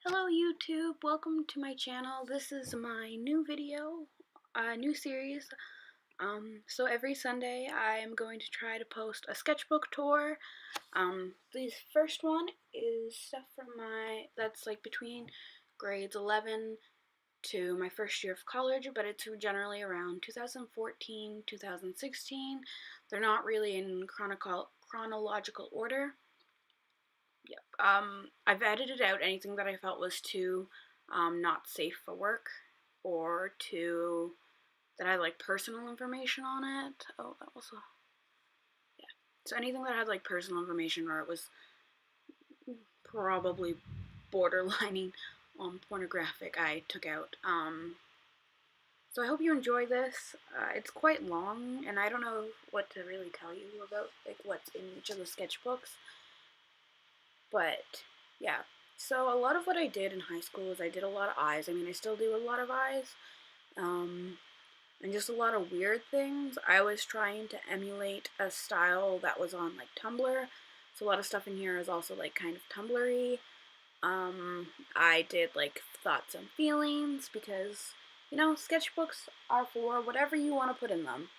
Hello YouTube, welcome to my channel. This is my new video, new series. So every Sunday I am going to try to post a sketchbook tour. The first one is stuff from that's like between grades 11 to my first year of college, but it's generally around 2014, 2016. They're not really in chronological order. Yep. I've edited out anything that I felt was too not safe for work or too that had like personal information on it. Oh, that was yeah. So anything that had like personal information or it was probably borderlining on pornographic, I took out. So I hope you enjoy this. It's quite long, and I don't know what to really tell you about like what's in each of the sketchbooks. But yeah, so a lot of what I did in high school is I did a lot of eyes. I mean, I still do a lot of eyes, and just a lot of weird things. I was trying to emulate a style that was on like Tumblr, so a lot of stuff in here is also like kind of Tumblr-y. I did like thoughts and feelings because, you know, sketchbooks are for whatever you want to put in them.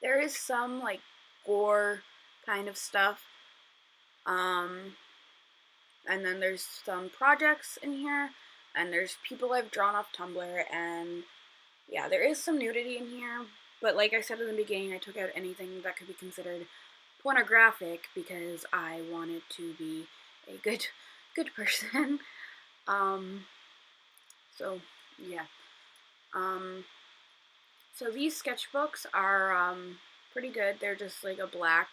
There is some like gore kind of stuff. And then there's some projects in here, and there's people I've drawn off Tumblr, and yeah, there is some nudity in here, but like I said in the beginning, I took out anything that could be considered pornographic because I wanted to be a good person. So yeah. So these sketchbooks are pretty good. They're just like a black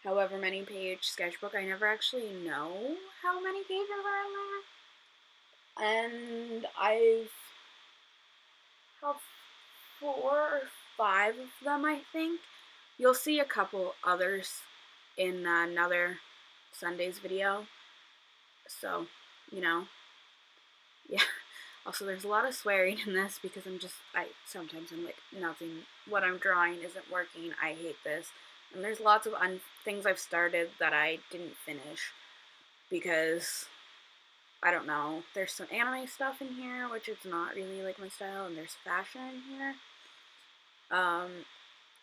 however many page sketchbook. I never actually know how many pages are in there. And I've have 4 or 5 of them, I think. You'll see a couple others in another Sunday's video. So, you know, yeah. Also, there's a lot of swearing in this because sometimes I'm like, nothing, what I'm drawing isn't working, I hate this. And there's lots of things I've started that I didn't finish because, I don't know, there's some anime stuff in here, which is not really like my style, and there's fashion in here.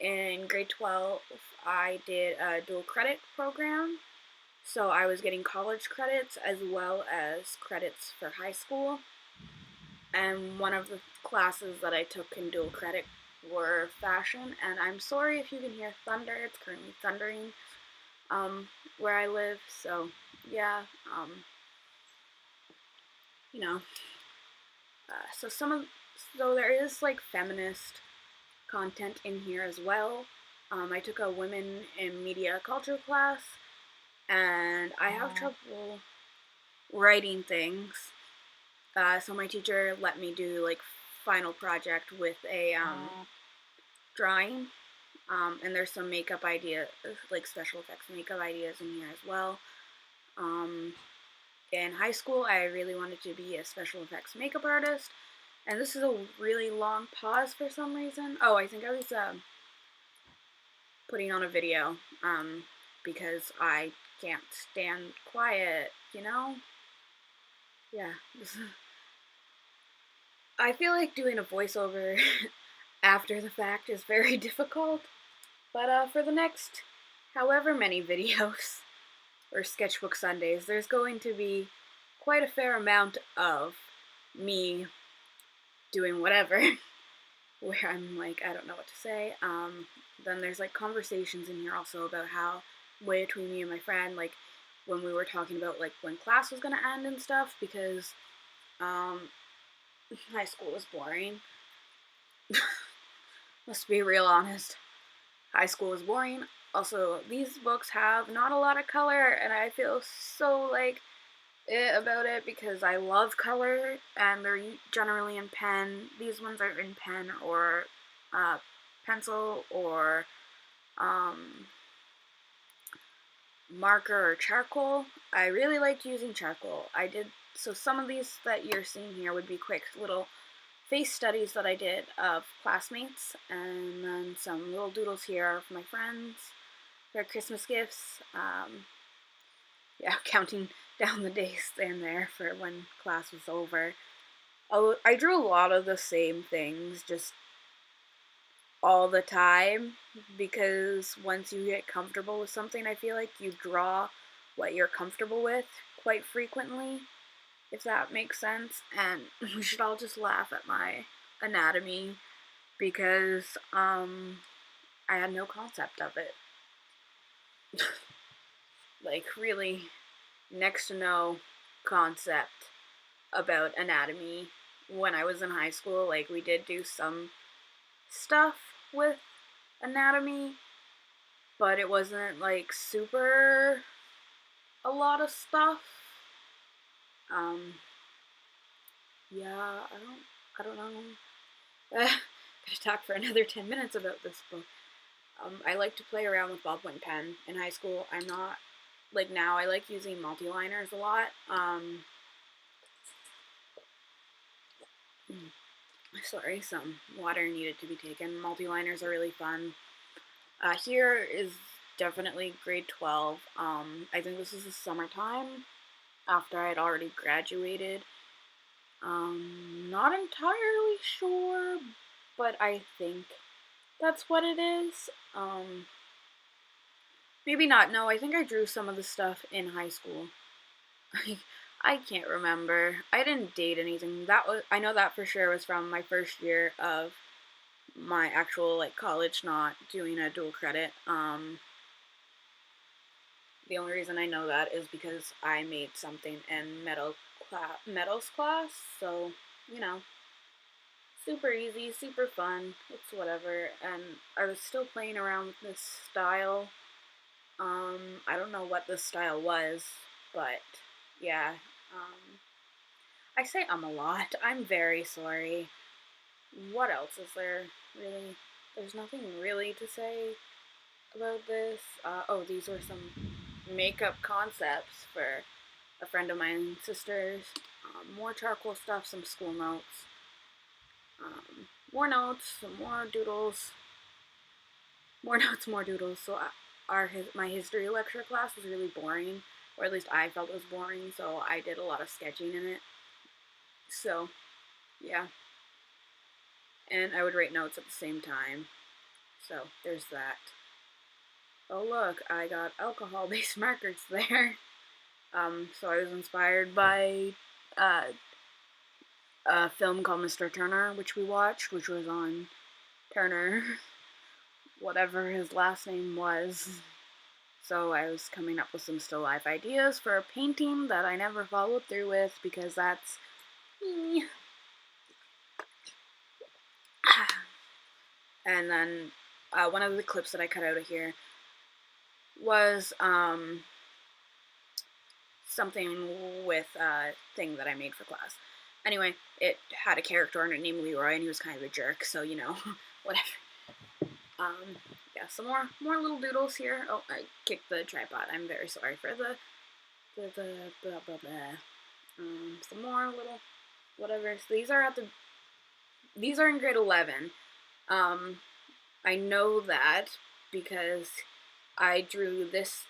In grade 12, I did a dual credit program, so I was getting college credits as well as credits for high school. And one of the classes that I took in dual credit were fashion, and I'm sorry if you can hear thunder. It's currently thundering where I live, so yeah, you know, so there is like feminist content in here as well. I took a women in media culture class, and I have trouble writing things. So my teacher let me do like final project with a drawing, and there's some makeup ideas, like special effects makeup ideas in here as well. In high school, I really wanted to be a special effects makeup artist, and this is a really long pause for some reason. Oh, I think I was putting on a video, because I can't stand quiet, you know? Yeah, I feel like doing a voiceover after the fact is very difficult, but for the next however many videos or sketchbook Sundays, there's going to be quite a fair amount of me doing whatever, where I'm like, I don't know what to say. Then there's like conversations in here also about how, way between me and my friend, like when we were talking about like when class was gonna end and stuff, because high school was boring. Let's be real honest. High school was boring. Also, these books have not a lot of color, and I feel so like about it because I love color, and they're generally in pen. These ones are in pen or pencil or marker or charcoal. I really liked using charcoal. So some of these that you're seeing here would be quick little face studies that I did of classmates, and then some little doodles here of my friends, their Christmas gifts. Yeah, counting down the day stand there for when class was over. I drew a lot of the same things, just all the time, because once you get comfortable with something, I feel like you draw what you're comfortable with quite frequently, if that makes sense. And we should all just laugh at my anatomy because I had no concept of it. Like, really, next to no concept about anatomy when I was in high school. Like, we did do some stuff with anatomy, but it wasn't like super a lot of stuff. Yeah, I don't know. Gonna talk for another 10 minutes about this book. I like to play around with ballpoint pen in high school. I'm not, like, now I like using multi-liners a lot. Sorry, some water needed to be taken. Multi-liners are really fun. Here is definitely grade 12. I think this is the summertime after I had already graduated. Not entirely sure, but I think that's what it is. Maybe not. No, I think I drew some of the stuff in high school. I can't remember. I didn't date anything. I know that for sure was from my first year of my actual, like, college, not doing a dual credit. The only reason I know that is because I made something in metals class, so, you know, super easy, super fun, it's whatever. And I was still playing around with this style. I don't know what this style was, but yeah. I say a lot. I'm very sorry. What else is there, really? There's nothing really to say about this. Oh, these were some makeup concepts for a friend of mine's sister's. More charcoal stuff, some school notes. More notes, some more doodles. More notes, more doodles. So my history lecture class was really boring, or at least I felt it was boring, so I did a lot of sketching in it. So, yeah. And I would write notes at the same time. So, there's that. Oh look, I got alcohol-based markers there. So I was inspired by a film called Mr. Turner, which we watched, which was on Turner, whatever his last name was. So I was coming up with some still life ideas for a painting that I never followed through with because that's me. And then one of the clips that I cut out of here was something with a thing that I made for class. Anyway, it had a character in it named Leroy, and he was kind of a jerk, so, you know, whatever. Yeah, some more little doodles here. Oh, I kicked the tripod. I'm very sorry for the blah blah blah. Some more little whatever. So these are in grade 11. I know that because I drew this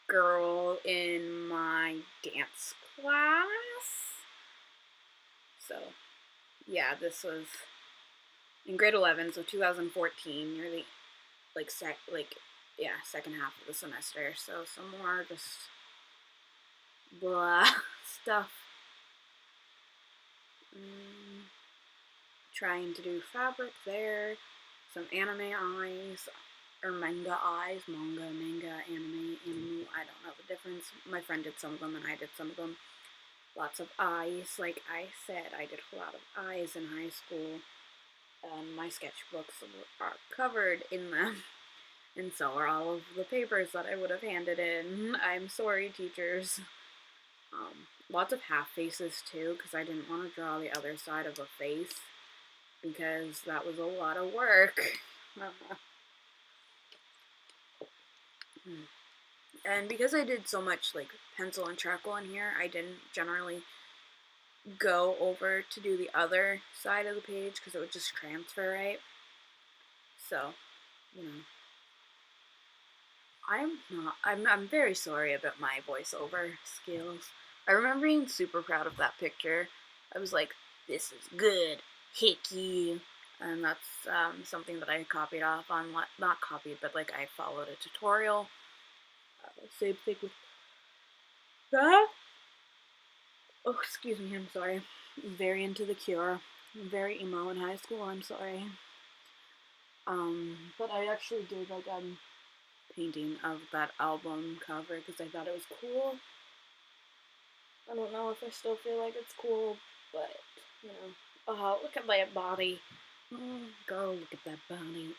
girl in my dance class. So, yeah, this was in grade 11, so 2014, nearly, second half of the semester. So some more just blah stuff. Trying to do fabric there. Some anime eyes, or manga eyes. Manga, anime, I don't know the difference. My friend did some of them and I did some of them. Lots of eyes. Like I said, I did a lot of eyes in high school. My sketchbooks are covered in them. And so are all of the papers that I would have handed in. I'm sorry, teachers. Lots of half faces too, because I didn't want to draw the other side of a face, because that was a lot of work. And because I did so much like pencil and charcoal in here, I didn't generally go over to do the other side of the page because it would just transfer, right? So, you know. I'm very sorry about my voiceover skills. I remember being super proud of that picture. I was like, this is good, hickey. And that's something that I copied off on, not copied, but like I followed a tutorial. Same thing with that. Oh, excuse me, I'm sorry. I'm very into The Cure. I'm very emo in high school, I'm sorry. But I actually did like painting of that album cover because I thought it was cool. I don't know if I still feel like it's cool, but you know. Oh, look at that body. Oh, girl, look at that body.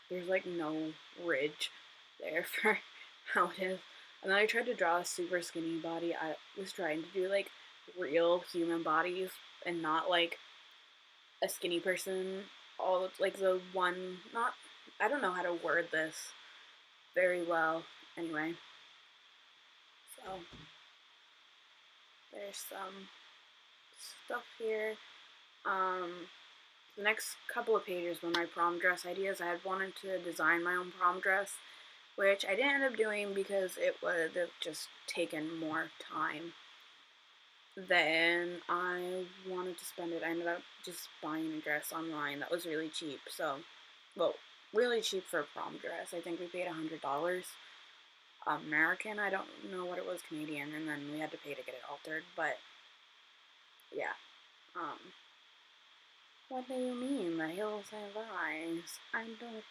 There's like no ridge there for how it is. And then I tried to draw a super skinny body. I was trying to do like real human bodies and not like a skinny person. All like the one, not, I don't know how to word this very well. Anyway, so there's some stuff here. The next couple of pages were my prom dress ideas. I had wanted to design my own prom dress, which I didn't end up doing because it would have just taken more time than I wanted to spend it. I ended up just buying a dress online that was really cheap. So, well, really cheap for a prom dress. I think we paid $100 American. I don't know what it was Canadian, and then we had to pay to get it altered. But yeah, what do you mean the hills have eyes? I don't.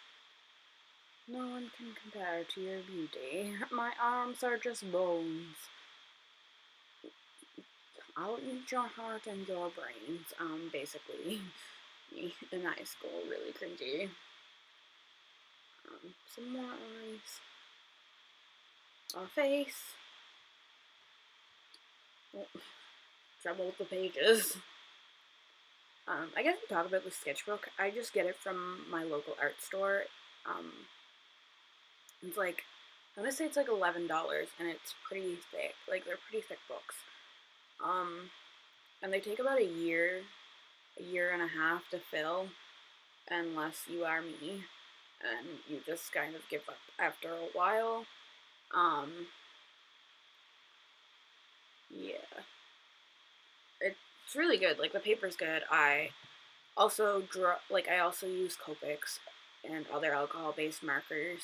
No one can compare to your beauty. My arms are just bones. I'll eat your heart and your brains. Basically, me in high school, really cringy. Some more eyes. A face. Oh, trouble with the pages. I guess we talk about the sketchbook. I just get it from my local art store. It's like, I want to say it's like $11, and it's pretty thick. Like, they're pretty thick books. And they take about a year and a half to fill, unless you are me, and you just kind of give up after a while. Yeah. It's really good. Like, the paper's good. I also I also use Copics and other alcohol-based markers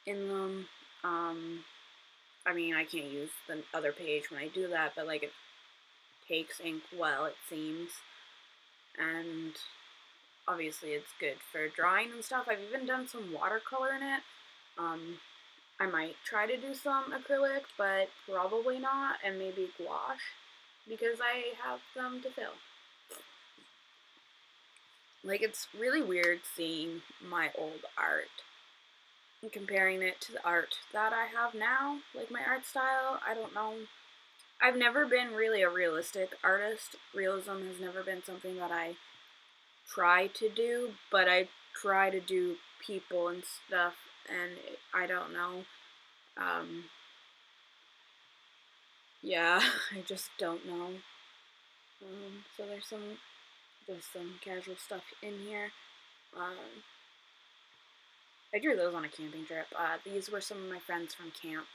in them. I mean, I can't use the other page when I do that, but like it takes ink well, it seems. And obviously it's good for drawing and stuff. I've even done some watercolor in it. I might try to do some acrylic, but probably not, and maybe gouache, because I have them to fill. Like, it's really weird seeing my old art and comparing it to the art that I have now. Like, my art style, I don't know. I've never been really a realistic artist. Realism has never been something that I try to do, but I try to do people and stuff, and I don't know. Yeah, I just don't know. So there's some casual stuff in here. I drew those on a camping trip. These were some of my friends from camp,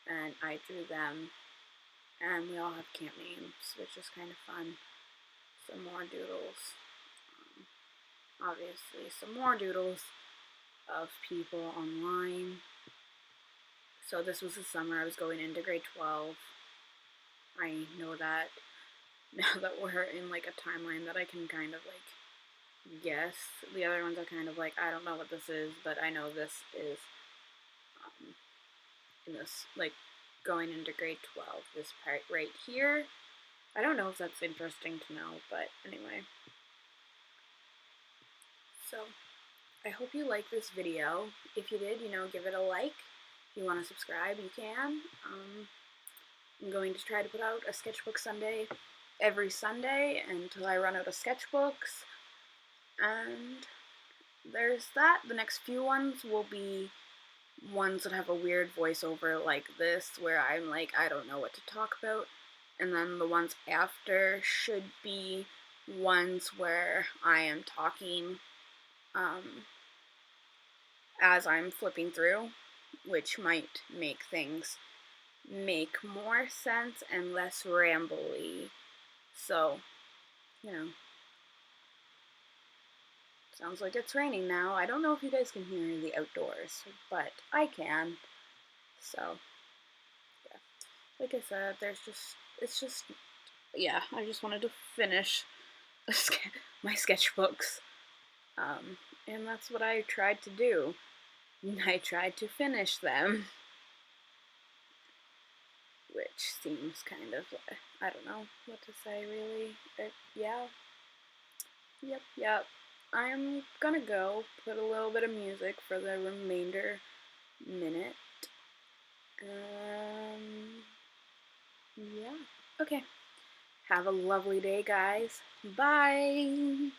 and I drew them, and we all have camp names, which is kind of fun. Some more doodles. Obviously, some more doodles of people online. So this was the summer I was going into grade 12. I know that now that we're in like a timeline that I can kind of like guess. The other ones are kind of like, I don't know what this is, but I know this is in this, like, going into grade 12, this part right here. I don't know if that's interesting to know, but anyway. So, I hope you like this video. If you did, give it a like. If you want to subscribe, you can. I'm going to try to put out a sketchbook Sunday every Sunday until I run out of sketchbooks. And there's that. The next few ones will be ones that have a weird voiceover like this, where I'm like, I don't know what to talk about. And then the ones after should be ones where I am talking as I'm flipping through. which might make things make more sense and less rambly. So, you know, sounds like it's raining now. I don't know if you guys can hear the outdoors, but I can. So, yeah. Like I said, yeah, I just wanted to finish my sketchbooks. And that's what I tried to do. I tried to finish them, which seems kind of, I don't know what to say really. Yeah, yep. I'm gonna go put a little bit of music for the remainder minute. Yeah, okay. Have a lovely day, guys. Bye.